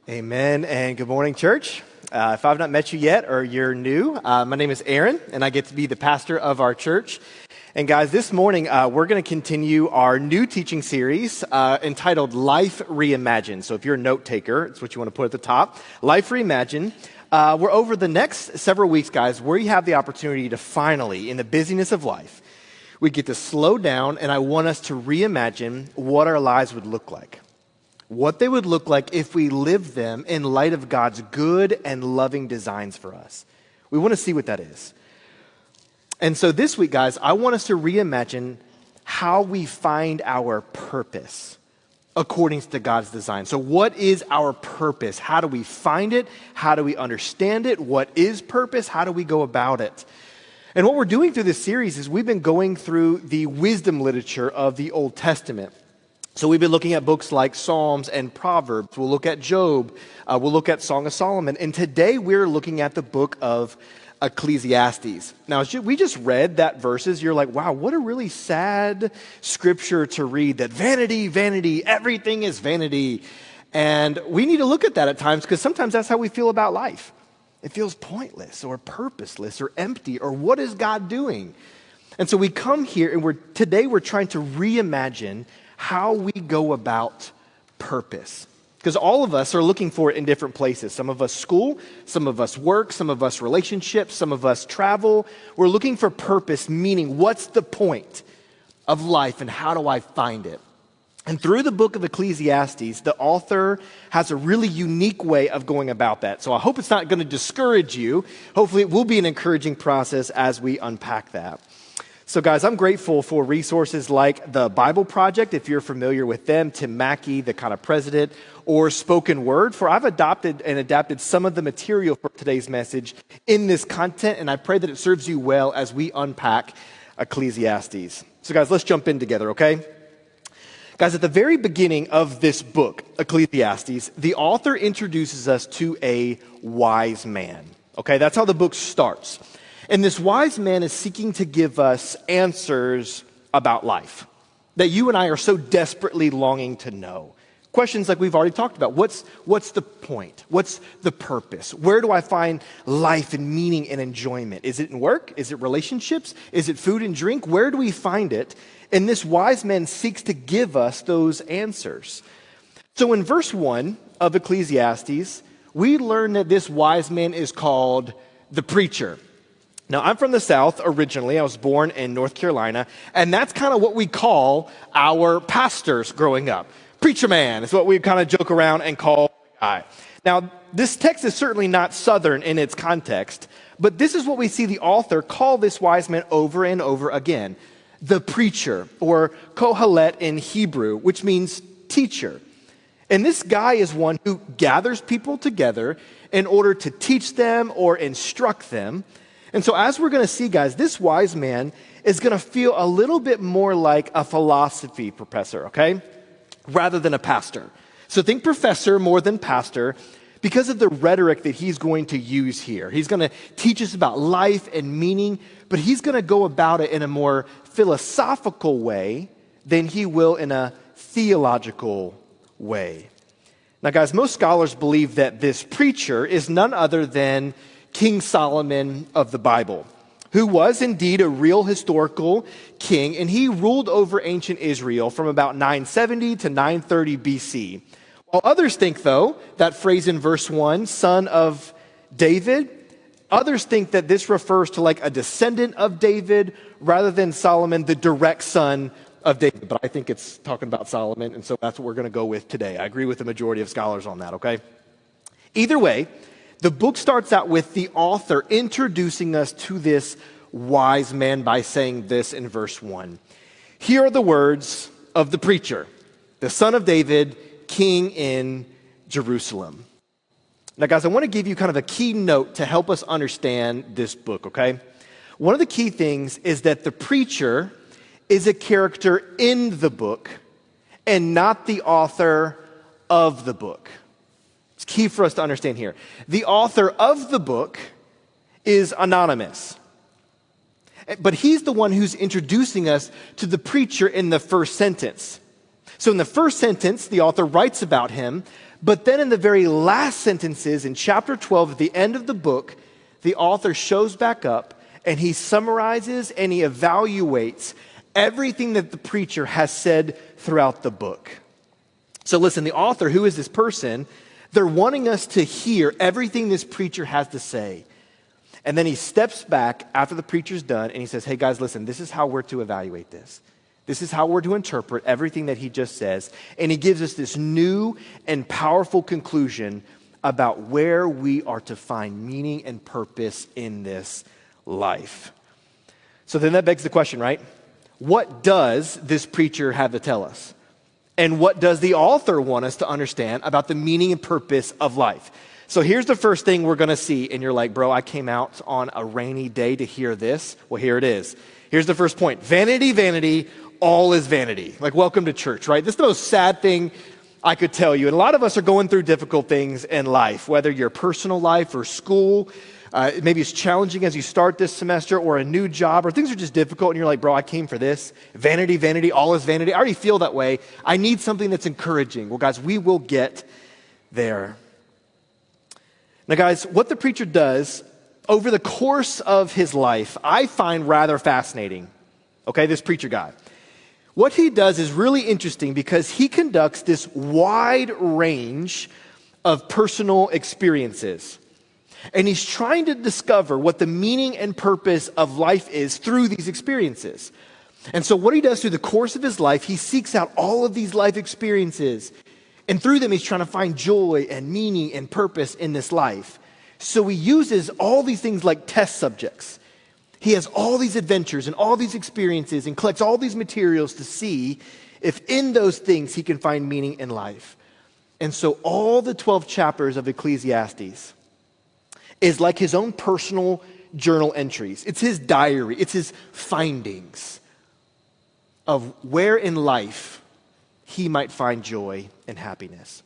Amen, and good morning, church. If I've not met you yet or you're new, my name is Aaron, and I get to be the pastor of our church. And guys, this morning, we're going to continue our new teaching series entitled Life Reimagined. So if you're a note taker, it's what you want to put at the top. Life Reimagined. We're over the next several weeks, guys, where you have the opportunity to finally, in the busyness of life, we get to slow down, and I want us to reimagine what our lives would look like. What they would look like if we lived them in light of God's good and loving designs for us. We want to see what that is. And so this week, guys, I want us to reimagine how we find our purpose according to God's design. So what is our purpose? How do we find it? How do we understand it? What is purpose? How do we go about it? And what we're doing through this series is we've been going through the wisdom literature of the Old Testament. So we've been looking at books like Psalms and Proverbs. We'll look at Job. We'll look at Song of Solomon. And today we're looking at the book of Ecclesiastes. Now, as we just read that verses, you're like, wow, what a really sad scripture to read, that vanity, vanity, everything is vanity. And we need to look at that at times because sometimes that's how we feel about life. It feels pointless or purposeless or empty, or what is God doing? And so we come here and today we're trying to reimagine how we go about purpose. Because all of us are looking for it in different places. Some of us school, some of us work, some of us relationships, some of us travel. We're looking for purpose, meaning what's the point of life and how do I find it? And through the book of Ecclesiastes, the author has a really unique way of going about that. So I hope it's not going to discourage you. Hopefully it will be an encouraging process as we unpack that. So guys, I'm grateful for resources like the Bible Project, if you're familiar with them, Tim Mackey, the kind of president, or Spoken Word, for I've adapted some of the material for today's message in this content, and I pray that it serves you well as we unpack Ecclesiastes. So guys, let's jump in together, okay? Guys, at the very beginning of this book, Ecclesiastes, the author introduces us to a wise man, okay? That's how the book starts. And this wise man is seeking to give us answers about life that you and I are so desperately longing to know. Questions like we've already talked about. What's the point? What's the purpose? Where do I find life and meaning and enjoyment? Is it in work? Is it relationships? Is it food and drink? Where do we find it? And this wise man seeks to give us those answers. So in verse 1 of Ecclesiastes, we learn that this wise man is called the preacher. Now, I'm from the South originally. I was born in North Carolina, and that's kind of what we call our pastors growing up. Preacher man is what we kind of joke around and call the guy. Now, this text is certainly not Southern in its context, but this is what we see the author call this wise man over and over again. The preacher, or kohelet in Hebrew, which means teacher. And this guy is one who gathers people together in order to teach them or instruct them. And so as we're going to see, guys, this wise man is going to feel a little bit more like a philosophy professor, okay, rather than a pastor. So think professor more than pastor because of the rhetoric that he's going to use here. He's going to teach us about life and meaning, but he's going to go about it in a more philosophical way than he will in a theological way. Now, guys, most scholars believe that this preacher is none other than King Solomon of the Bible, who was indeed a real historical king, and he ruled over ancient Israel from about 970 to 930 BC. While others think, though, that phrase in verse 1, son of David, others think that this refers to like a descendant of David rather than Solomon, the direct son of David. But I think it's talking about Solomon, and so that's what we're going to go with today. I agree with the majority of scholars on that, okay? Either way, the book starts out with the author introducing us to this wise man by saying this in verse 1. Here are the words of the preacher, the son of David, king in Jerusalem. Now, guys, I want to give you kind of a key note to help us understand this book, okay? One of the key things is that the preacher is a character in the book and not the author of the book. It's key for us to understand here. The author of the book is anonymous. But he's the one who's introducing us to the preacher in the first sentence. So in the first sentence, the author writes about him, but then in the very last sentences in chapter 12, at the end of the book, the author shows back up and he summarizes and he evaluates everything that the preacher has said throughout the book. So listen, the author, who is this person, they're wanting us to hear everything this preacher has to say. And then he steps back after the preacher's done and he says, hey guys, listen, this is how we're to evaluate this. This is how we're to interpret everything that he just says. And he gives us this new and powerful conclusion about where we are to find meaning and purpose in this life. So then that begs the question, right? What does this preacher have to tell us? And what does the author want us to understand about the meaning and purpose of life? So here's the first thing we're going to see. And you're like, bro, I came out on a rainy day to hear this. Well, here it is. Here's the first point. Vanity, vanity, all is vanity. Like, welcome to church, right? This is the most sad thing I could tell you. And a lot of us are going through difficult things in life, whether your personal life or school. Maybe it's challenging as you start this semester, or a new job, or things are just difficult and you're like, bro, I came for this. Vanity, vanity, all is vanity. I already feel that way. I need something that's encouraging. Well, guys, we will get there. Now, guys, what the preacher does over the course of his life, I find rather fascinating. Okay, this preacher guy. What he does is really interesting because he conducts this wide range of personal experiences. And he's trying to discover what the meaning and purpose of life is through these experiences. And so what he does through the course of his life, he seeks out all of these life experiences. And through them, he's trying to find joy and meaning and purpose in this life. So he uses all these things like test subjects. He has all these adventures and all these experiences and collects all these materials to see if in those things he can find meaning in life. And so all the 12 chapters of Ecclesiastes is like his own personal journal entries. It's his diary. It's his findings of where in life he might find joy and happiness.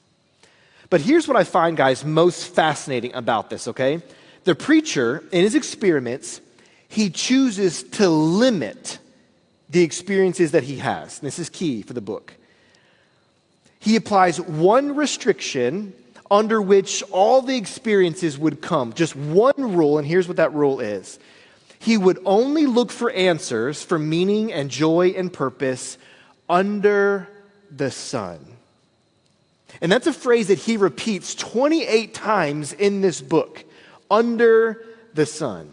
But here's what I find, guys, most fascinating about this, okay? The preacher, in his experiments, he chooses to limit the experiences that he has. And this is key for the book. He applies one restriction under which all the experiences would come. Just one rule, and here's what that rule is. He would only look for answers for meaning and joy and purpose under the sun. And that's a phrase that he repeats 28 times in this book, under the sun.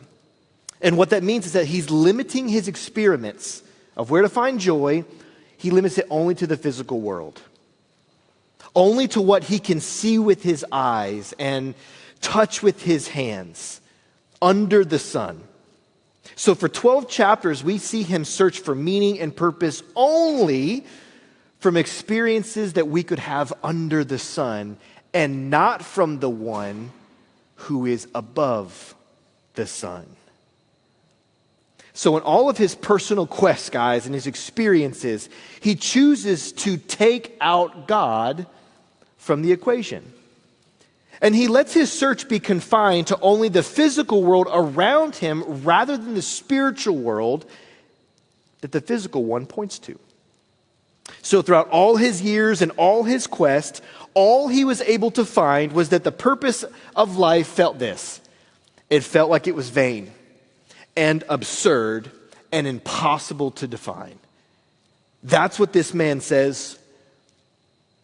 And what that means is that he's limiting his experiments of where to find joy. He limits it only to the physical world, only to what he can see with his eyes and touch with his hands, under the sun. So for 12 chapters, we see him search for meaning and purpose only from experiences that we could have under the sun, and not from the one who is above the sun. So in all of his personal quests, guys, and his experiences, he chooses to take out God from the equation. And he lets his search be confined to only the physical world around him rather than the spiritual world that the physical one points to. So throughout all his years and all his quest, all he was able to find was that the purpose of life felt this. It felt like it was vain and absurd and impossible to define. That's what this man says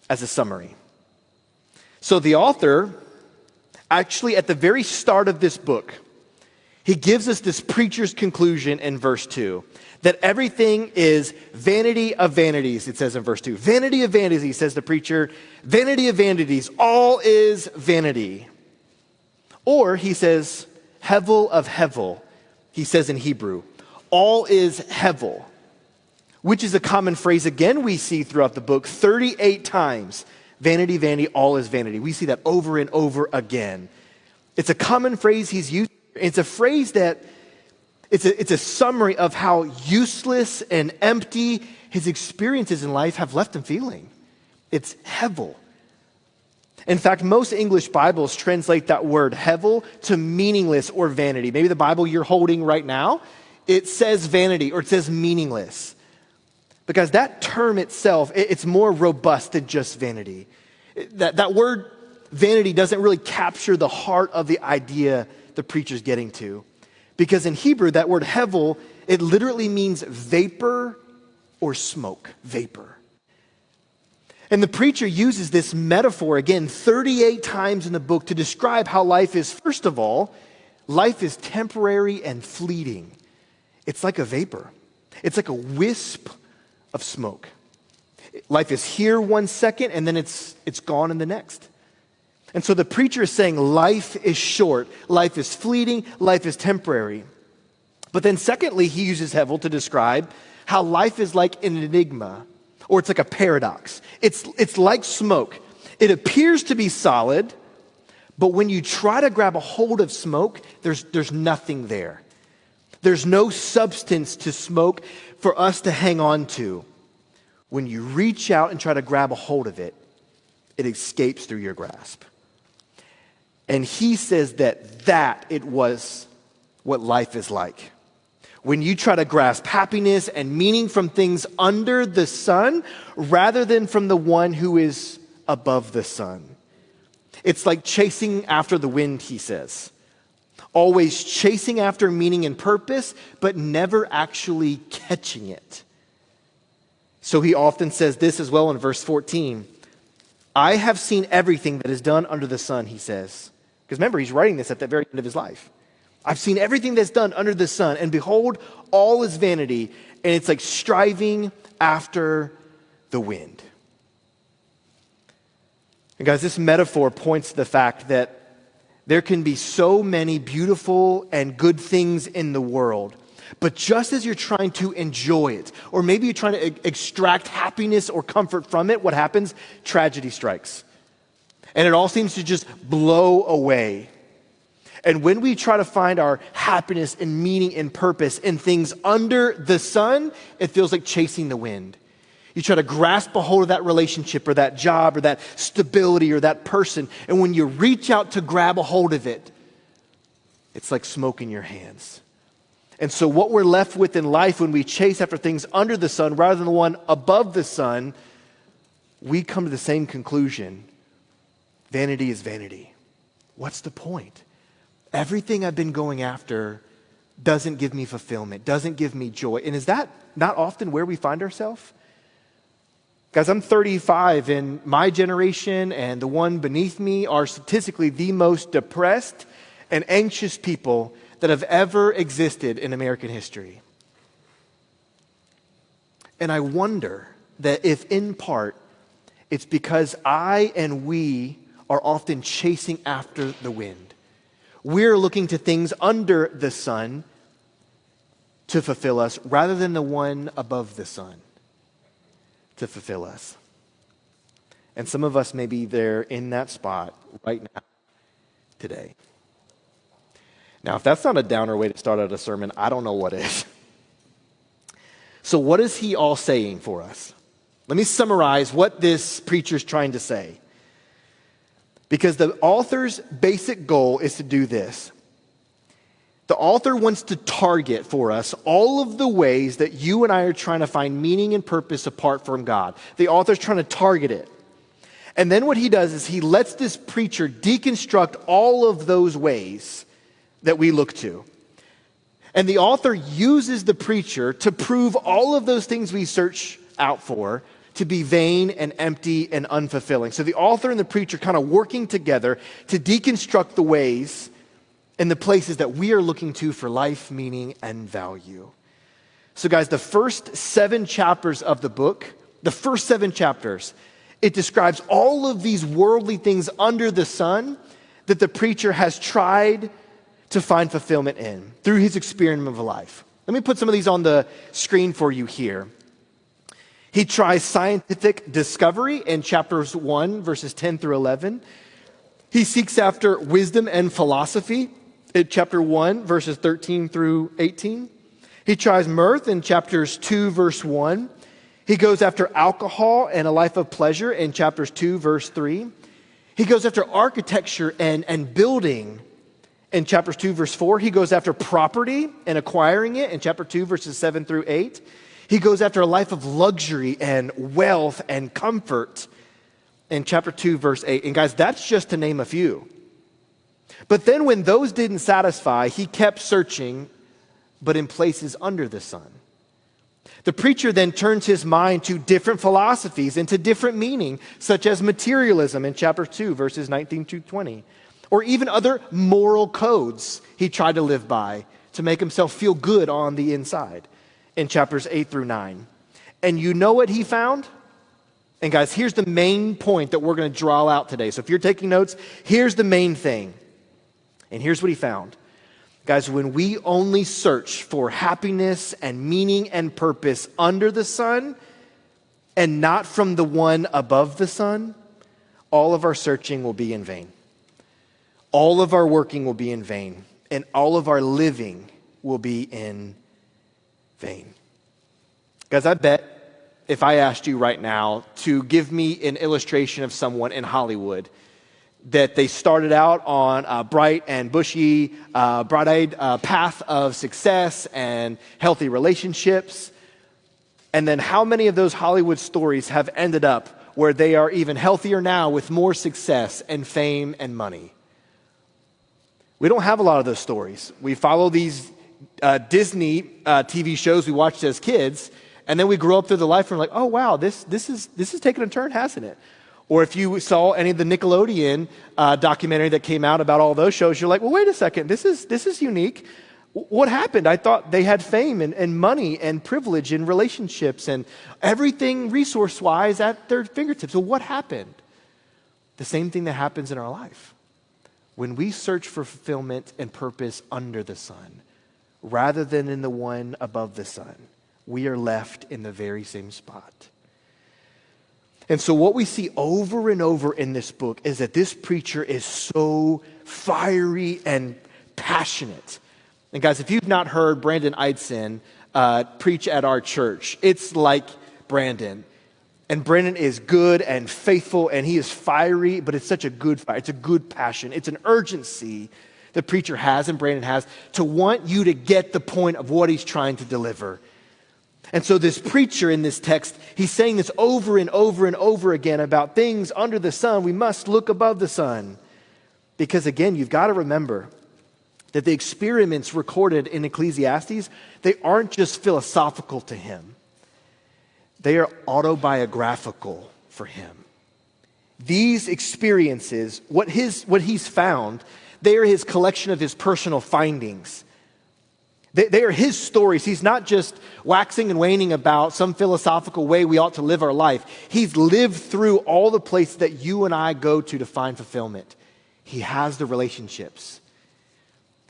as a summary. So the author, actually at the very start of this book, he gives us this preacher's conclusion in verse 2, that everything is vanity of vanities, it says in verse 2. Vanity of vanities, says the preacher, vanity of vanities, all is vanity. Or he says, hevel of hevel, he says in Hebrew, all is hevel, which is a common phrase again we see throughout the book 38 times. Vanity, vanity, all is vanity. We see that over and over again. It's a common phrase he's used. It's a phrase that it's a summary of how useless and empty his experiences in life have left him feeling. It's hevel. In fact, most English Bibles translate that word hevel to meaningless or vanity. Maybe the Bible you're holding right now, it says vanity or it says meaningless. Because that term itself, it's more robust than just vanity. That word vanity doesn't really capture the heart of the idea the preacher's getting to. Because in Hebrew, that word hevel, it literally means vapor or smoke, vapor. And the preacher uses this metaphor, again, 38 times in the book to describe how life is. First of all, life is temporary and fleeting. It's like a vapor. It's like a wisp of smoke. Life is here 1 second, and then it's gone in the next. And so the preacher is saying life is short, life is fleeting, life is temporary. But then secondly, he uses hevel to describe how life is like an enigma, or it's like a paradox. It's like smoke. It appears to be solid, but when you try to grab a hold of smoke, there's nothing there. There's no substance to smoke for us to hang on to. When you reach out and try to grab a hold of it, it escapes through your grasp. And he says that it was what life is like. When you try to grasp happiness and meaning from things under the sun rather than from the one who is above the sun. It's like chasing after the wind, he says. Always chasing after meaning and purpose, but never actually catching it. So he often says this as well in verse 14. I have seen everything that is done under the sun, he says. Because remember, he's writing this at the very end of his life. I've seen everything that's done under the sun, and behold, all is vanity, and it's like striving after the wind. And guys, this metaphor points to the fact that there can be so many beautiful and good things in the world, but just as you're trying to enjoy it, or maybe you're trying to extract happiness or comfort from it, what happens? Tragedy strikes. And it all seems to just blow away. And when we try to find our happiness and meaning and purpose in things under the sun, it feels like chasing the wind. You try to grasp a hold of that relationship or that job or that stability or that person. And when you reach out to grab a hold of it, it's like smoke in your hands. And so what we're left with in life when we chase after things under the sun rather than the one above the sun, we come to the same conclusion. Vanity is vanity. What's the point? Everything I've been going after doesn't give me fulfillment, doesn't give me joy. And is that not often where we find ourselves? Guys, I'm 35, and my generation and the one beneath me are statistically the most depressed and anxious people that have ever existed in American history. And I wonder that if in part it's because I and we are often chasing after the wind. We're looking to things under the sun to fulfill us rather than the one above the sun to fulfill us. And some of us may be there in that spot right now, today. Now, if that's not a downer way to start out a sermon, I don't know what is. So what is he all saying for us? Let me summarize what this preacher's trying to say. Because the author's basic goal is to do this. The author wants to target for us all of the ways that you and I are trying to find meaning and purpose apart from God. The author's trying to target it. And then what he does is he lets this preacher deconstruct all of those ways that we look to. And the author uses the preacher to prove all of those things we search out for to be vain and empty and unfulfilling. So the author and the preacher kind of working together to deconstruct the ways and the places that we are looking to for life, meaning, and value. So guys, the first 7 chapters of the book, it describes all of these worldly things under the sun that the preacher has tried to find fulfillment in through his experiment of life. Let me put some of these on the screen for you here. He tries scientific discovery in chapters 1, verses 10 through 11. He seeks after wisdom and philosophy in chapter 1, verses 13 through 18. He tries mirth in chapters 2, verse 1. He goes after alcohol and a life of pleasure in chapters 2, verse 3. He goes after architecture and building in chapters 2, verse 4. He goes after property and acquiring it in chapter 2, verses 7 through 8. He goes after a life of luxury and wealth and comfort in chapter 2, verse 8. And guys, that's just to name a few. But then when those didn't satisfy, he kept searching, but in places under the sun. The preacher then turns his mind to different philosophies and to different meaning, such as materialism in chapter 2, verses 19 to 20, or even other moral codes he tried to live by to make himself feel good on the inside in chapters 8 through 9. And you know what he found? And guys, here's the main point that we're going to draw out today. So if you're taking notes, here's the main thing. And here's what he found. Guys, when we only search for happiness and meaning and purpose under the sun and not from the one above the sun, all of our searching will be in vain. All of our working will be in vain. And all of our living will be in vain. Guys, I bet if I asked you right now to give me an illustration of someone in Hollywood that they started out on a bright and bushy, bright-eyed path of success and healthy relationships. And then how many of those Hollywood stories have ended up where they are even healthier now with more success and fame and money? We don't have a lot of those stories. We follow these Disney TV shows we watched as kids, and then we grow up through the life and we're like, oh wow, this is taking a turn, hasn't it? Or if you saw any of the Nickelodeon documentary that came out about all those shows, you're like, well, wait a second, this is unique. What happened? I thought they had fame and money and privilege and relationships and everything resource-wise at their fingertips. So what happened? The same thing that happens in our life. When we search for fulfillment and purpose under the sun, rather than in the one above the sun, we are left in the very same spot. And so what we see over and over in this book is that this preacher is so fiery and passionate. And guys, if you've not heard Brandon Eidson preach at our church, it's like Brandon. And Brandon is good and faithful, and he is fiery, but it's such a good fire. It's a good passion. It's an urgency the preacher has and Brandon has to want you to get the point of what he's trying to deliver. And so this preacher in this text, he's saying this over and over and over again about things under the sun. We must look above the sun. Because again, you've got to remember that the experiments recorded in Ecclesiastes, they aren't just philosophical to him. They are autobiographical for him. These experiences, what he's found, they are his collection of his personal findings. They are his stories. He's not just waxing and waning about some philosophical way we ought to live our life. He's lived through all the places that you and I go to find fulfillment. He has the relationships.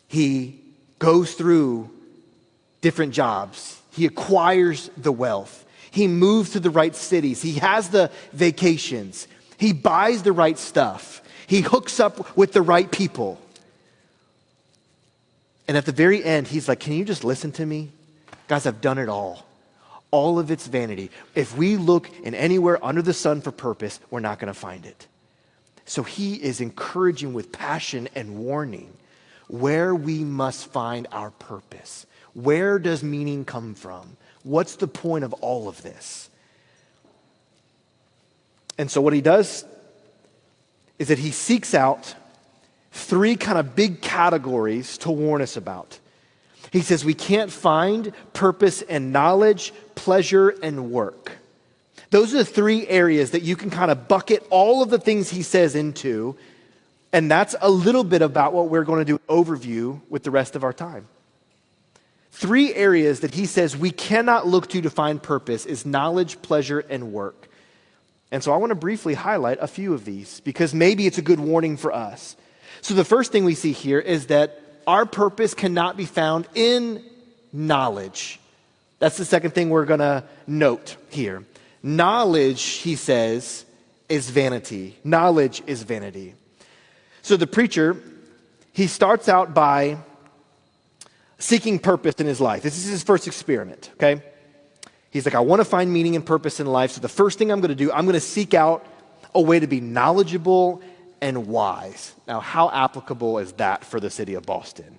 He goes through different jobs. He acquires the wealth. He moves to the right cities. He has the vacations. He buys the right stuff. He hooks up with the right people. And at the very end, he's like, can you just listen to me? Guys, I've done it all. All of it's vanity. If we look in anywhere under the sun for purpose, we're not going to find it. So he is encouraging with passion and warning where we must find our purpose. Where does meaning come from? What's the point of all of this? And so what he does is that he seeks out three kind of big categories to warn us about. He says we can't find purpose and knowledge, pleasure, and work. Those are the three areas that you can kind of bucket all of the things he says into, and that's a little bit about what we're going to do an overview with the rest of our time. Three areas that he says we cannot look to find purpose is knowledge, pleasure, and work. And so I want to briefly highlight a few of these because maybe it's a good warning for us. So the first thing we see here is that our purpose cannot be found in knowledge. That's the second thing we're going to note here. Knowledge, he says, is vanity. Knowledge is vanity. So the preacher, he starts out by seeking purpose in his life. This is his first experiment, okay? He's like, I want to find meaning and purpose in life. So the first thing I'm going to do, I'm going to seek out a way to be knowledgeable and wise. Now, how applicable is that for the city of Boston,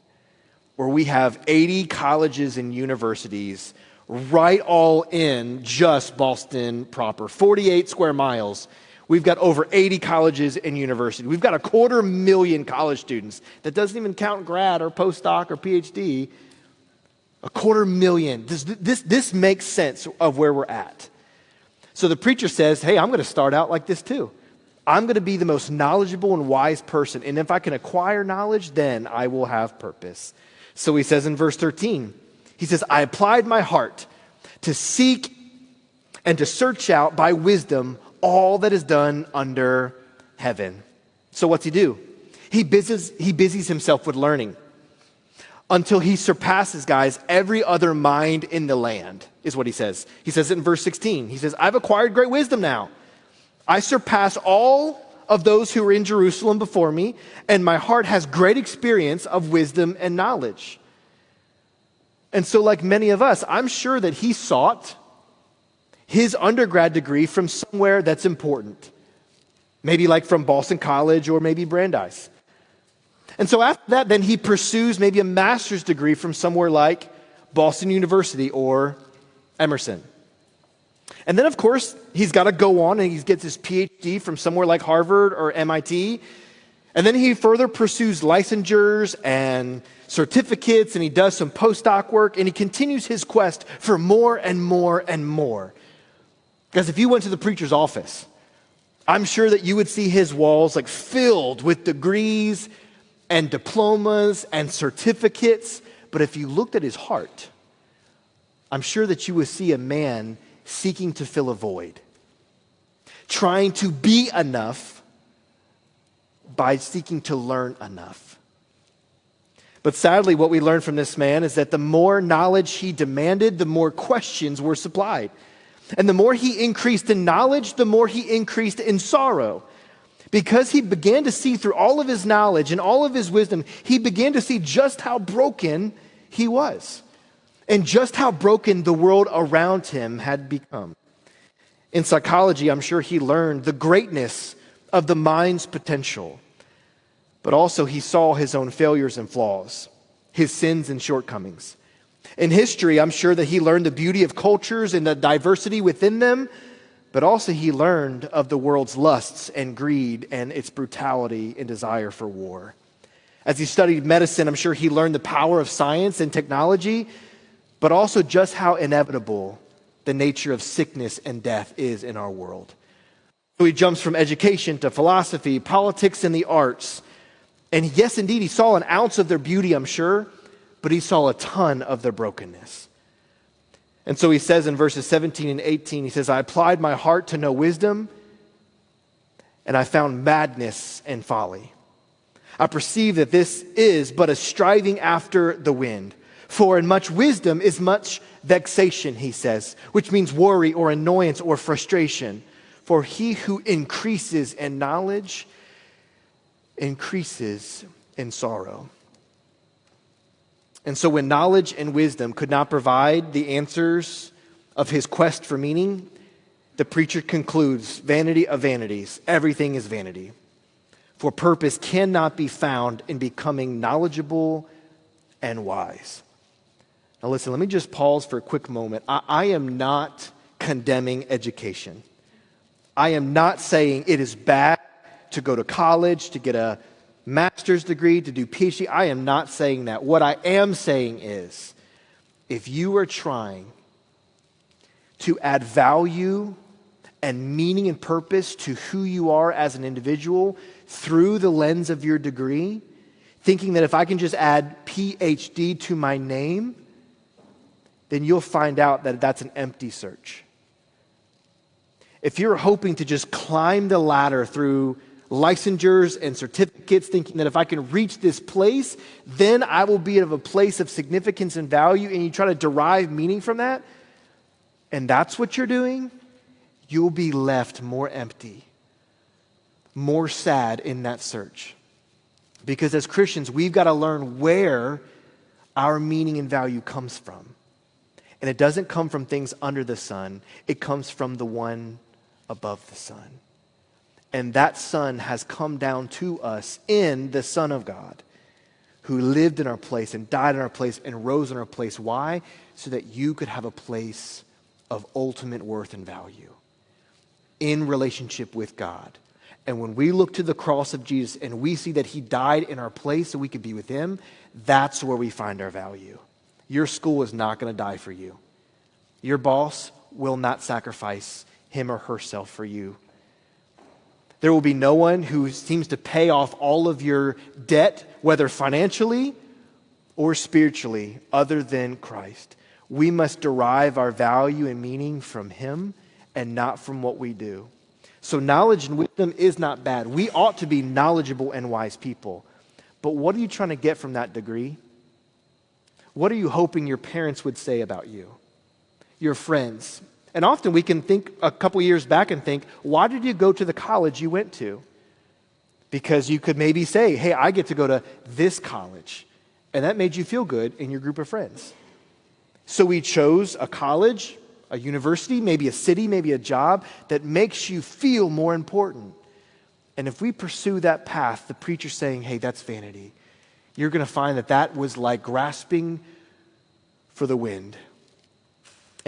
where we have 80 colleges and universities right all in just Boston proper, 48 square miles. We've got over 80 colleges and universities. We've got 250,000 college students. That doesn't even count grad or postdoc or PhD. 250,000. This makes sense of where we're at. So the preacher says, hey, I'm going to start out like this too. I'm going to be the most knowledgeable and wise person. And if I can acquire knowledge, then I will have purpose. So he says in verse 13, he says, I applied my heart to seek and to search out by wisdom all that is done under heaven. So what's he do? He busies himself with learning until he surpasses, guys, every other mind in the land, is what he says. He says it in verse 16. He says, I've acquired great wisdom now. I surpass all of those who are in Jerusalem before me, and my heart has great experience of wisdom and knowledge. And so like many of us, I'm sure that he sought his undergrad degree from somewhere that's important. Maybe like from Boston College or maybe Brandeis. And so after that, then he pursues maybe a master's degree from somewhere like Boston University or Emerson. And then, of course, he's got to go on and he gets his PhD from somewhere like Harvard or MIT. And then he further pursues licensures and certificates, and he does some postdoc work, and he continues his quest for more and more and more. Because if you went to the preacher's office, I'm sure that you would see his walls like filled with degrees and diplomas and certificates. But if you looked at his heart, I'm sure that you would see a man seeking to fill a void, trying to be enough by seeking to learn enough. But sadly, what we learn from this man is that the more knowledge he demanded, the more questions were supplied. And the more he increased in knowledge, the more he increased in sorrow. Because he began to see through all of his knowledge and all of his wisdom, he began to see just how broken he was and just how broken the world around him had become. In psychology, I'm sure he learned the greatness of the mind's potential, but also he saw his own failures and flaws, his sins and shortcomings. In history, I'm sure that he learned the beauty of cultures and the diversity within them, but also he learned of the world's lusts and greed and its brutality and desire for war. As he studied medicine, I'm sure he learned the power of science and technology, but also just how inevitable the nature of sickness and death is in our world. So he jumps from education to philosophy, politics, and the arts. And yes, indeed, he saw an ounce of their beauty, I'm sure, but he saw a ton of their brokenness. And so he says in verses 17 and 18, he says, I applied my heart to know wisdom, and I found madness and folly. I perceive that this is but a striving after the wind. For in much wisdom is much vexation, he says, which means worry or annoyance or frustration. For he who increases in knowledge increases in sorrow. And so when knowledge and wisdom could not provide the answers of his quest for meaning, the preacher concludes, vanity of vanities, everything is vanity. For purpose cannot be found in becoming knowledgeable and wise. Now listen, let me just pause for a quick moment. I am not condemning education. I am not saying it is bad to go to college, to get a master's degree, to do PhD. I am not saying that. What I am saying is, if you are trying to add value and meaning and purpose to who you are as an individual through the lens of your degree, thinking that if I can just add PhD to my name, then you'll find out that that's an empty search. If you're hoping to just climb the ladder through licensures and certificates, thinking that if I can reach this place, then I will be of a place of significance and value, and you try to derive meaning from that, and that's what you're doing, you'll be left more empty, more sad in that search. Because as Christians, we've got to learn where our meaning and value comes from. And it doesn't come from things under the sun. It comes from the one above the sun. And that Son has come down to us in the Son of God, who lived in our place and died in our place and rose in our place. Why? So that you could have a place of ultimate worth and value in relationship with God. And when we look to the cross of Jesus and we see that he died in our place so we could be with him, that's where we find our value. Your school is not going to die for you. Your boss will not sacrifice him or herself for you. There will be no one who seems to pay off all of your debt, whether financially or spiritually, other than Christ. We must derive our value and meaning from him and not from what we do. So knowledge and wisdom is not bad. We ought to be knowledgeable and wise people. But what are you trying to get from that degree? What are you hoping your parents would say about you? Your friends? And often we can think a couple years back and think, why did you go to the college you went to? Because you could maybe say, hey, I get to go to this college. And that made you feel good in your group of friends. So we chose a college, a university, maybe a city, maybe a job that makes you feel more important. And if we pursue that path, the preacher's saying, hey, that's vanity. You're going to find that that was like grasping for the wind.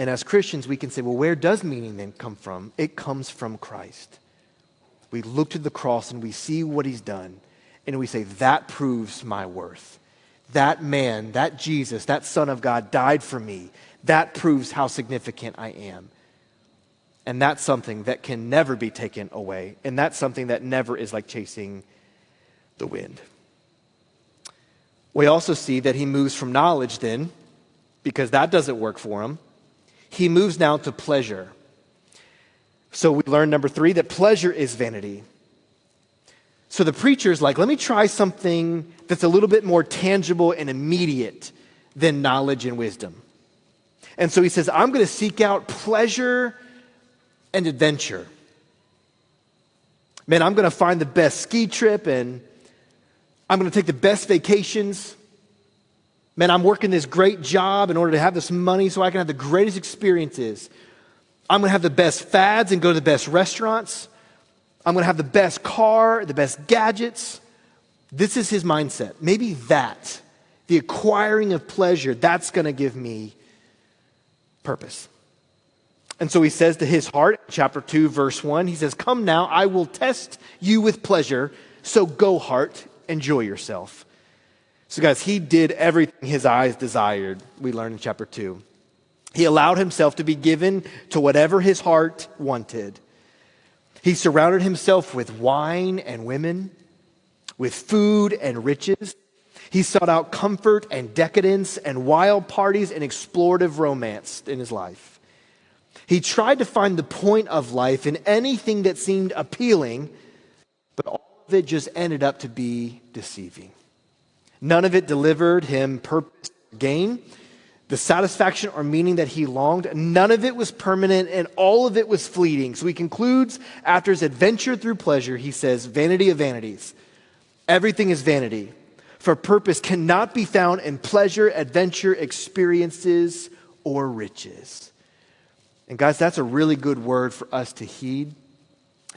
And as Christians, we can say, well, where does meaning then come from? It comes from Christ. We look to the cross and we see what he's done. And we say, that proves my worth. That man, that Jesus, that Son of God died for me. That proves how significant I am. And that's something that can never be taken away. And that's something that never is like chasing the wind. We also see that he moves from knowledge then, because that doesn't work for him. He moves now to pleasure. So we learn, number 3, that pleasure is vanity. So the preacher's like, let me try something that's a little bit more tangible and immediate than knowledge and wisdom. And so he says, I'm going to seek out pleasure and adventure. Man, I'm going to find the best ski trip and I'm going to take the best vacations. Man, I'm working this great job in order to have this money so I can have the greatest experiences. I'm going to have the best fads and go to the best restaurants. I'm going to have the best car, the best gadgets. This is his mindset. Maybe that, the acquiring of pleasure, that's going to give me purpose. And so he says to his heart, chapter 2, verse 1, he says, come now, I will test you with pleasure, so go heart, enjoy yourself. So guys, he did everything his eyes desired, we learn in chapter 2. He allowed himself to be given to whatever his heart wanted. He surrounded himself with wine and women, with food and riches. He sought out comfort and decadence and wild parties and explorative romance in his life. He tried to find the point of life in anything that seemed appealing, but all of it just ended up to be deceiving. None of it delivered him purpose or gain, the satisfaction or meaning that he longed. None of it was permanent, and all of it was fleeting. So he concludes, after his adventure through pleasure, he says, vanity of vanities. Everything is vanity. For purpose cannot be found in pleasure, adventure, experiences, or riches. And guys, that's a really good word for us to heed,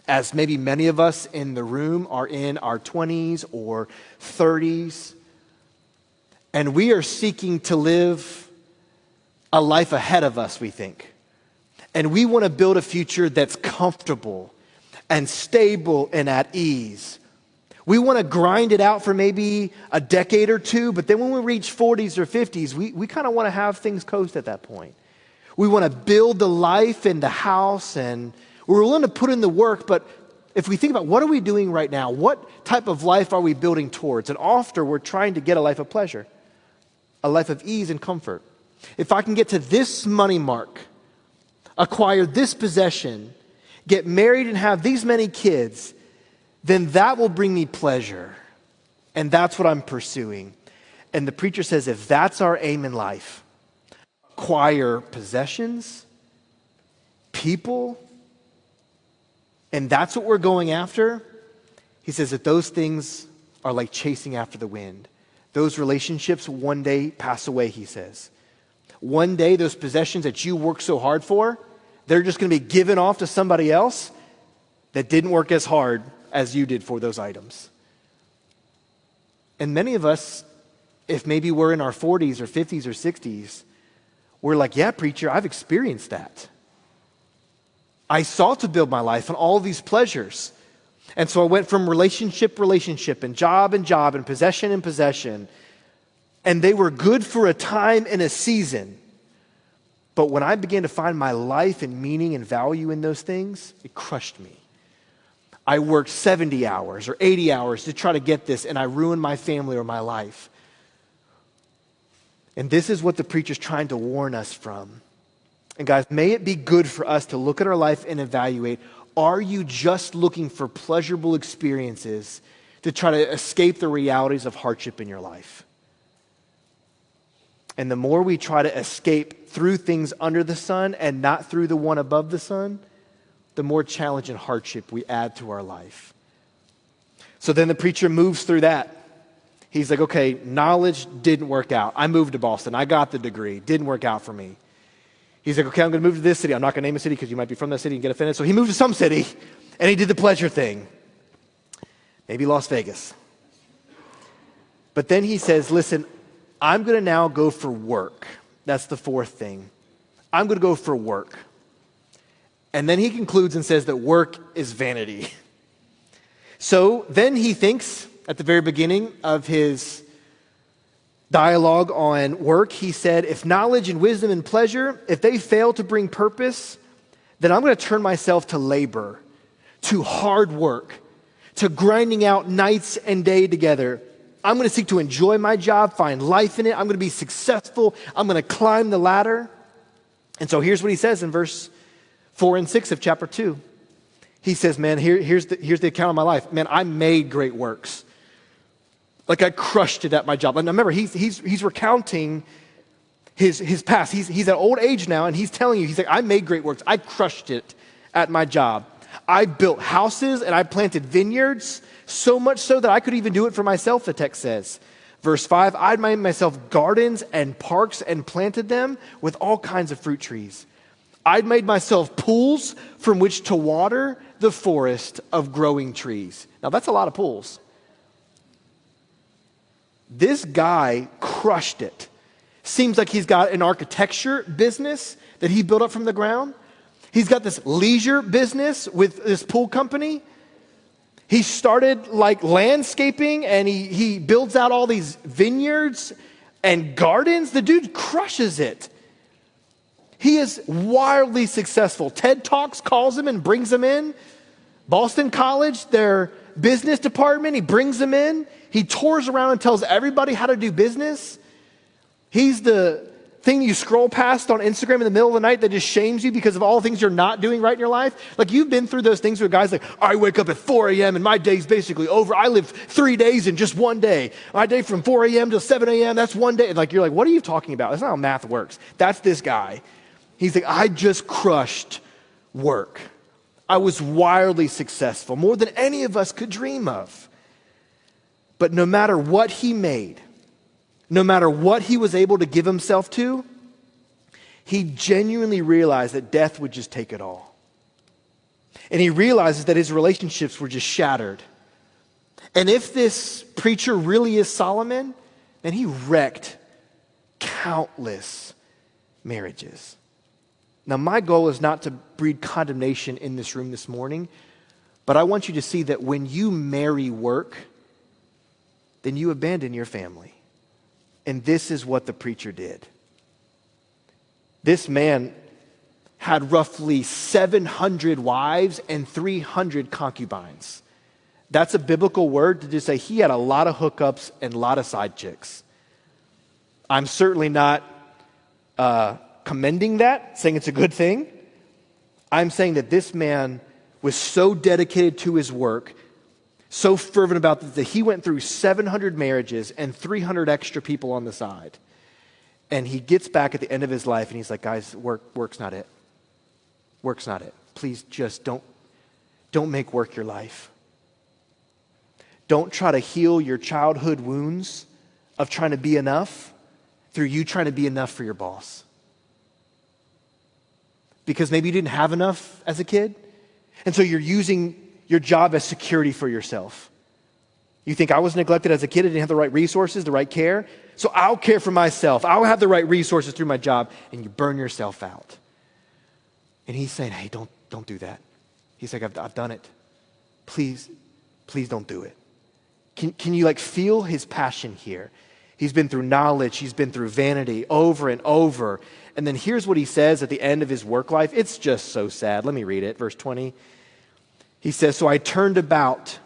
as maybe many of us in the room are in our 20s or 30s, and we are seeking to live a life ahead of us, we think. And we want to build a future that's comfortable and stable and at ease. We want to grind it out for maybe a decade or two, but then when we reach 40s or 50s, we kind of want to have things coast at that point. We want to build the life and the house, and we're willing to put in the work, but if we think about what are we doing right now, what type of life are we building towards? And often we're trying to get a life of pleasure, a life of ease and comfort. If I can get to this money mark, acquire this possession, get married and have these many kids, then that will bring me pleasure. And that's what I'm pursuing. And the preacher says, if that's our aim in life, acquire possessions, people, and that's what we're going after, he says that those things are like chasing after the wind. Those relationships one day pass away, he says. One day, those possessions that you worked so hard for, they're just going to be given off to somebody else that didn't work as hard as you did for those items. And many of us if maybe we're in our 40s or 50s or 60s, we're like, yeah, preacher, I've experienced that. I sought to build my life on all these pleasures. And so I went from relationship and job and possession. And they were good for a time and a season. But when I began to find my life and meaning and value in those things, it crushed me. I worked 70 hours or 80 hours to try to get this, and I ruined my family or my life. And this is what the preacher's trying to warn us from. And guys, may it be good for us to look at our life and evaluate, are you just looking for pleasurable experiences to try to escape the realities of hardship in your life? And the more we try to escape through things under the sun and not through the one above the sun, the more challenge and hardship we add to our life. So then the preacher moves through that. He's like, okay, knowledge didn't work out. I moved to Boston. I got the degree. Didn't work out for me. He's like, okay, I'm going to move to this city. I'm not going to name a city because you might be from that city and get offended. So he moved to some city, and he did the pleasure thing. Maybe Las Vegas. But then he says, listen, I'm going to now go for work. That's the fourth thing. I'm going to go for work. And then he concludes and says that work is vanity. So then he thinks, at the very beginning of his dialogue on work, he said, if knowledge and wisdom and pleasure, if they fail to bring purpose, then I'm going to turn myself to labor, to hard work, to grinding out nights and day together. I'm going to seek to enjoy my job, find life in it. I'm going to be successful. I'm going to climb the ladder. And so here's what he says in verse 4 and 6 of chapter 2. He says, man, here's the account of my life. Man, I made great works. Like I crushed it at my job. And remember, he's recounting his past. He's at old age now, and he's telling you, he's like, I made great works. I crushed it at my job. I built houses and I planted vineyards, so much so that I could even do it for myself, the text says. Verse 5, I made myself gardens and parks and planted them with all kinds of fruit trees. I'd made myself pools from which to water the forest of growing trees. Now that's a lot of pools. This guy crushed it. Seems like he's got an architecture business that he built up from the ground. He's got this leisure business with this pool company. He started like landscaping, and he builds out all these vineyards and gardens. The dude crushes it. He is wildly successful. TED Talks calls him and brings him in. Boston College, their business department, he brings them in. He tours around and tells everybody how to do business. He's the thing you scroll past on Instagram in the middle of the night that just shames you because of all the things you're not doing right in your life. Like you've been through those things where guys like, I wake up at 4 a.m. and my day's basically over. I live 3 days in just one day. My day from 4 a.m. to 7 a.m., that's one day. And like, you're like, what are you talking about? That's not how math works. That's this guy. He's like, I just crushed work. I was wildly successful, more than any of us could dream of. But no matter what he made, no matter what he was able to give himself to, he genuinely realized that death would just take it all. And he realizes that his relationships were just shattered. And if this preacher really is Solomon, then he wrecked countless marriages. Now, my goal is not to breed condemnation in this room this morning, but I want you to see that when you marry work, then you abandon your family. And this is what the preacher did. This man had roughly 700 wives and 300 concubines. That's a biblical word to just say he had a lot of hookups and a lot of side chicks. I'm certainly not commending that, saying it's a good thing. I'm saying that this man was so dedicated to his work, so fervent about this, that he went through 700 marriages and 300 extra people on the side. And he gets back at the end of his life and he's like, guys, work's not it. Work's not it. Please just don't make work your life. Don't try to heal your childhood wounds of trying to be enough through you trying to be enough for your boss. Because maybe you didn't have enough as a kid, and so you're using your job as security for yourself. You think I was neglected as a kid, I didn't have the right resources, the right care, so I'll care for myself. I'll have the right resources through my job, and you burn yourself out. And he's saying, hey, don't do that. He's like, I've done it. Please don't do it. Can you feel his passion here? He's been through knowledge. He's been through vanity over and over. And then here's what he says at the end of his work life. It's just so sad. Let me read it. Verse 20. He says, so I turned about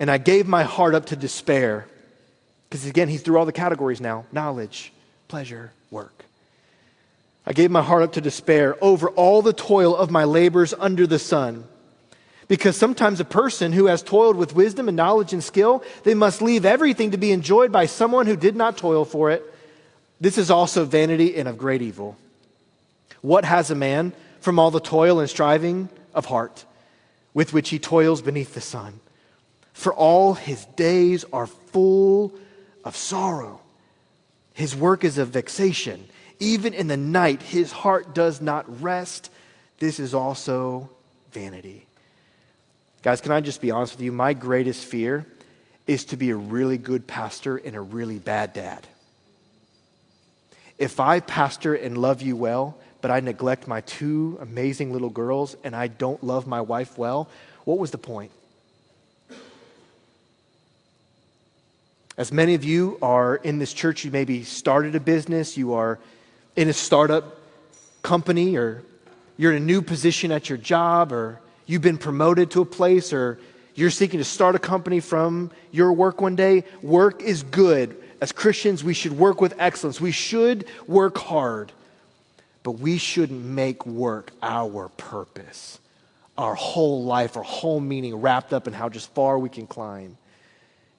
and I gave my heart up to despair. Because again, he's through all the categories now. Knowledge, pleasure, work. I gave my heart up to despair over all the toil of my labors under the sun. Because sometimes a person who has toiled with wisdom and knowledge and skill, they must leave everything to be enjoyed by someone who did not toil for it. This is also vanity and of great evil. What has a man from all the toil and striving of heart with which he toils beneath the sun? For all his days are full of sorrow. His work is a vexation. Even in the night, his heart does not rest. This is also vanity. Guys, can I just be honest with you? My greatest fear is to be a really good pastor and a really bad dad. If I pastor and love you well, but I neglect my two amazing little girls and I don't love my wife well, what was the point? As many of you are in this church, you maybe started a business, you are in a startup company, or you're in a new position at your job, or you've been promoted to a place, or you're seeking to start a company from your work one day. Work is good. As Christians, we should work with excellence. We should work hard, but we shouldn't make work our purpose, our whole life, our whole meaning wrapped up in how just far we can climb.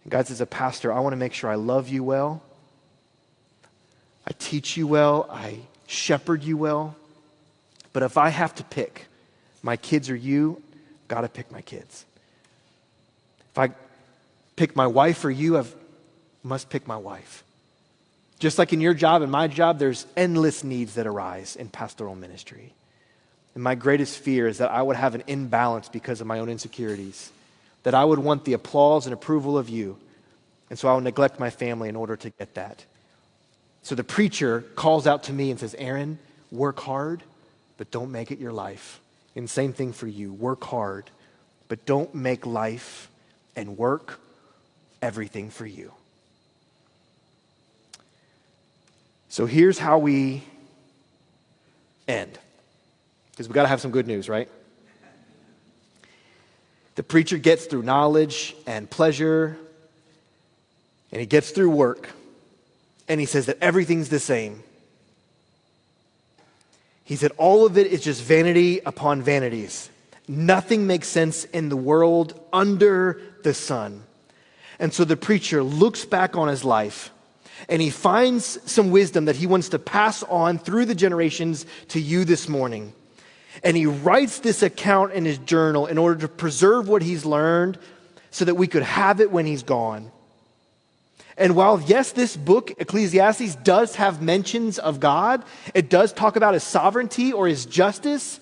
And guys, as a pastor, I want to make sure I love you well, I teach you well, I shepherd you well, but if I have to pick my kids or you, got to pick my kids. If I pick my wife or you, I must pick my wife. Just like in your job and my job, there's endless needs that arise in pastoral ministry. And my greatest fear is that I would have an imbalance because of my own insecurities, that I would want the applause and approval of you, and so I would neglect my family in order to get that. So the preacher calls out to me and says, Aaron, work hard, but don't make it your life. And same thing for you. Work hard, but don't make life and work everything for you. So here's how we end. Because we got to have some good news, right? The preacher gets through knowledge and pleasure, and he gets through work, and he says that everything's the same. He said all of it is just vanity upon vanities. Nothing makes sense in the world under the sun. And so the preacher looks back on his life and he finds some wisdom that he wants to pass on through the generations to you this morning. And he writes this account in his journal in order to preserve what he's learned so that we could have it when he's gone. And while, yes, this book, Ecclesiastes, does have mentions of God, it does talk about his sovereignty or his justice,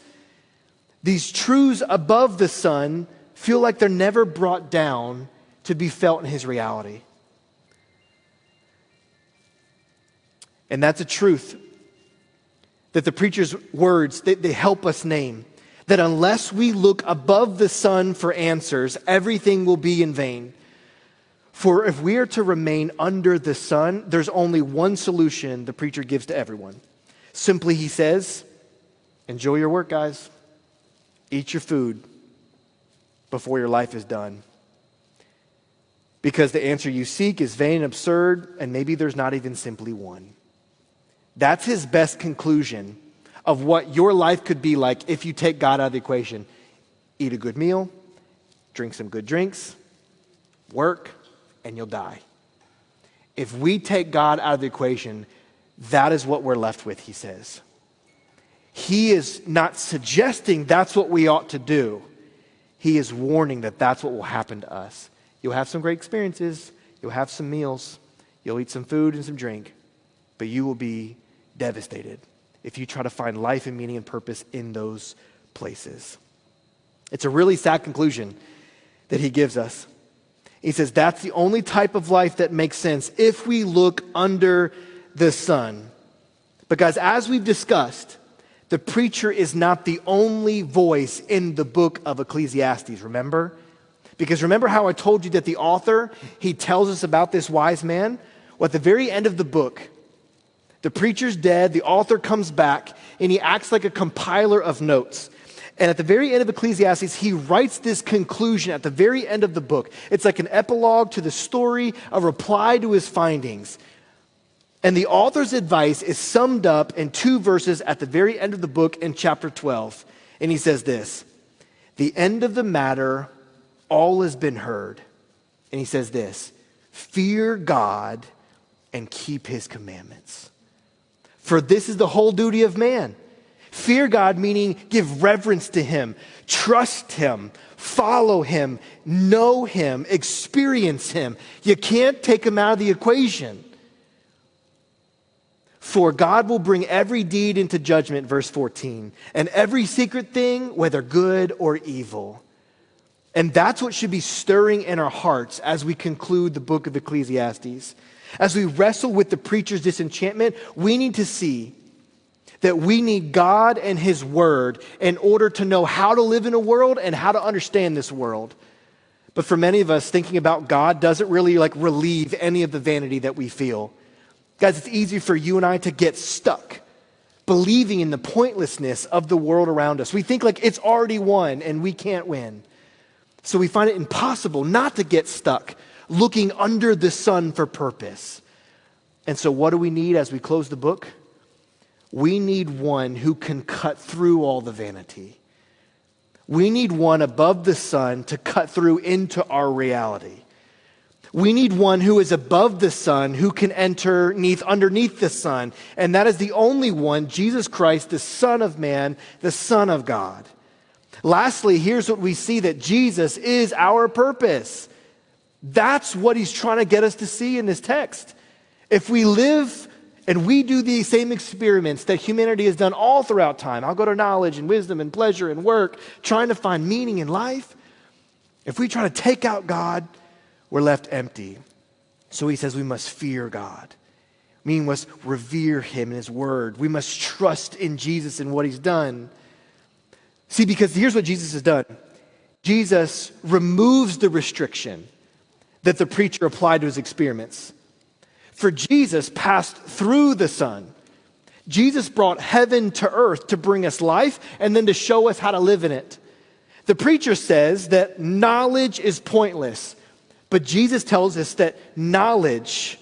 these truths above the sun feel like they're never brought down to be felt in his reality. And that's a truth that the preacher's words, they help us name. That unless we look above the sun for answers, everything will be in vain. For if we are to remain under the sun, there's only one solution the preacher gives to everyone. Simply, he says, enjoy your work, guys. Eat your food before your life is done. Because the answer you seek is vain and absurd, and maybe there's not even simply one. That's his best conclusion of what your life could be like if you take God out of the equation. Eat a good meal, drink some good drinks, work, and you'll die. If we take God out of the equation, that is what we're left with, he says. He is not suggesting that's what we ought to do. He is warning that that's what will happen to us. You'll have some great experiences. You'll have some meals. You'll eat some food and some drink. But you will be devastated if you try to find life and meaning and purpose in those places. It's a really sad conclusion that he gives us. He says that's the only type of life that makes sense if we look under the sun. But guys, as we've discussed, the preacher is not the only voice in the book of Ecclesiastes, remember? Because remember how I told you that the author, he tells us about this wise man? Well, at the very end of the book, the preacher's dead, the author comes back, and he acts like a compiler of notes. And at the very end of Ecclesiastes, he writes this conclusion at the very end of the book. It's like an epilogue to the story, a reply to his findings. And the author's advice is summed up in 2 verses at the very end of the book in chapter 12. And he says this, "The end of the matter, all has been heard." And he says this, "Fear God and keep his commandments. For this is the whole duty of man." Fear God meaning give reverence to him, trust him, follow him, know him, experience him. You can't take him out of the equation. "For God will bring every deed into judgment," verse 14, "and every secret thing, whether good or evil." And that's what should be stirring in our hearts as we conclude the book of Ecclesiastes. As we wrestle with the preacher's disenchantment, we need to see that we need God and his word in order to know how to live in a world and how to understand this world. But for many of us, thinking about God doesn't really relieve any of the vanity that we feel. Guys, it's easy for you and I to get stuck believing in the pointlessness of the world around us. We think it's already won and we can't win. So we find it impossible not to get stuck looking under the sun for purpose. And so what do we need as we close the book? We need one who can cut through all the vanity. We need one above the sun to cut through into our reality. We need one who is above the sun, who can enter underneath the sun. And that is the only one, Jesus Christ, the Son of Man, the Son of God. Lastly, here's what we see, that Jesus is our purpose. That's what he's trying to get us to see in this text. If we live and we do the same experiments that humanity has done all throughout time, I'll go to knowledge and wisdom and pleasure and work, trying to find meaning in life. If we try to take out God, we're left empty. So he says we must fear God. We must revere him and his word. We must trust in Jesus and what he's done. See, because here's what Jesus has done. Jesus removes the restriction that the preacher applied to his experiments. For Jesus passed through the sun. Jesus brought heaven to earth to bring us life and then to show us how to live in it. The preacher says that knowledge is pointless, but Jesus tells us that knowledge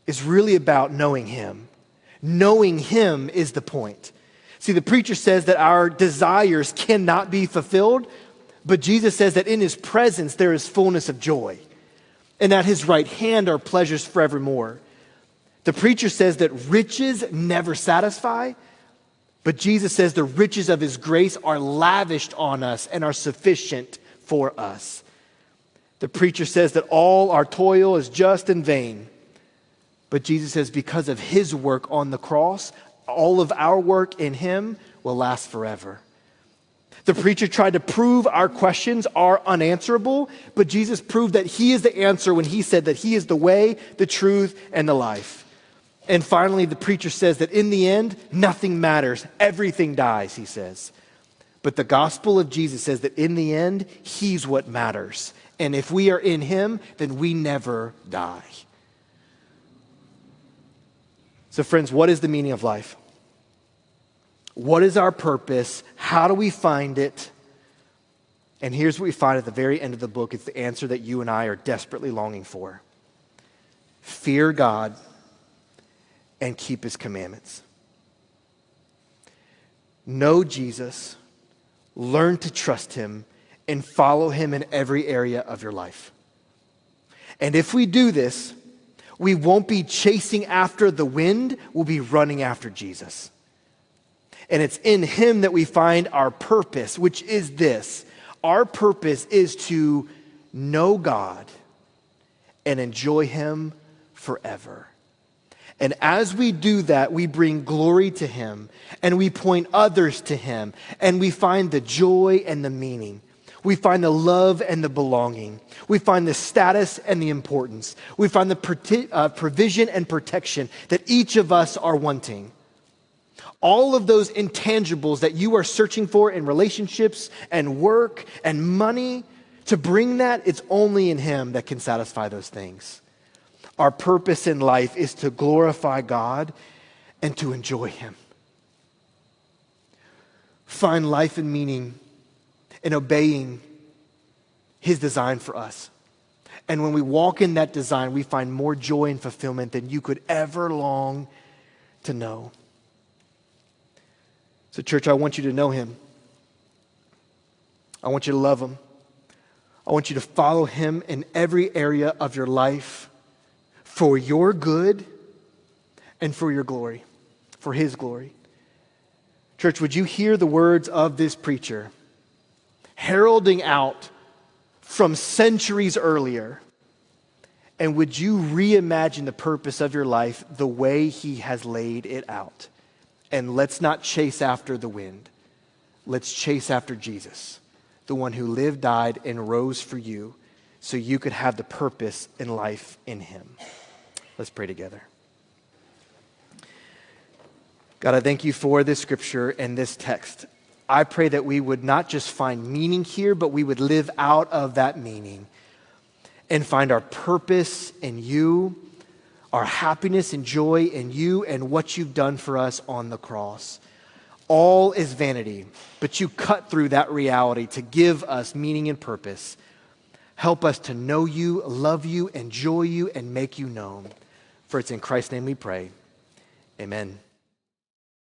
is really about knowing him. Knowing him is the point. See, the preacher says that our desires cannot be fulfilled, but Jesus says that in his presence there is fullness of joy. And at his right hand are pleasures forevermore. The preacher says that riches never satisfy, but Jesus says the riches of his grace are lavished on us and are sufficient for us. The preacher says that all our toil is just in vain, but Jesus says because of his work on the cross, all of our work in him will last forever. The preacher tried to prove our questions are unanswerable, but Jesus proved that he is the answer when he said that he is the way, the truth, and the life. And finally, the preacher says that in the end, nothing matters. Everything dies, he says. But the gospel of Jesus says that in the end, he's what matters. And if we are in him, then we never die. So friends, what is the meaning of life? What is our purpose? How do we find it? And here's what we find at the very end of the book. It's the answer that you and I are desperately longing for. Fear God and keep his commandments. Know Jesus, learn to trust him, and follow him in every area of your life. And if we do this, we won't be chasing after the wind, we'll be running after Jesus. And it's in him that we find our purpose, which is this. Our purpose is to know God and enjoy him forever. And as we do that, we bring glory to him and we point others to him and we find the joy and the meaning. We find the love and the belonging. We find the status and the importance. We find the provision and protection that each of us are wanting. All of those intangibles that you are searching for in relationships and work and money, to bring that, it's only in Him that can satisfy those things. Our purpose in life is to glorify God and to enjoy Him. Find life and meaning in obeying His design for us. And when we walk in that design, we find more joy and fulfillment than you could ever long to know. So, church, I want you to know Him. I want you to love Him. I want you to follow Him in every area of your life for your good and for your glory, for His glory. Church, would you hear the words of this preacher heralding out from centuries earlier? And would you reimagine the purpose of your life the way He has laid it out? And let's not chase after the wind. Let's chase after Jesus, the one who lived, died, and rose for you so you could have the purpose in life in Him. Let's pray together. God, I thank you for this scripture and this text. I pray that we would not just find meaning here, but we would live out of that meaning and find our purpose in you, our happiness and joy in you and what you've done for us on the cross. All is vanity, but you cut through that reality to give us meaning and purpose. Help us to know you, love you, enjoy you, and make you known. For it's in Christ's name we pray. Amen.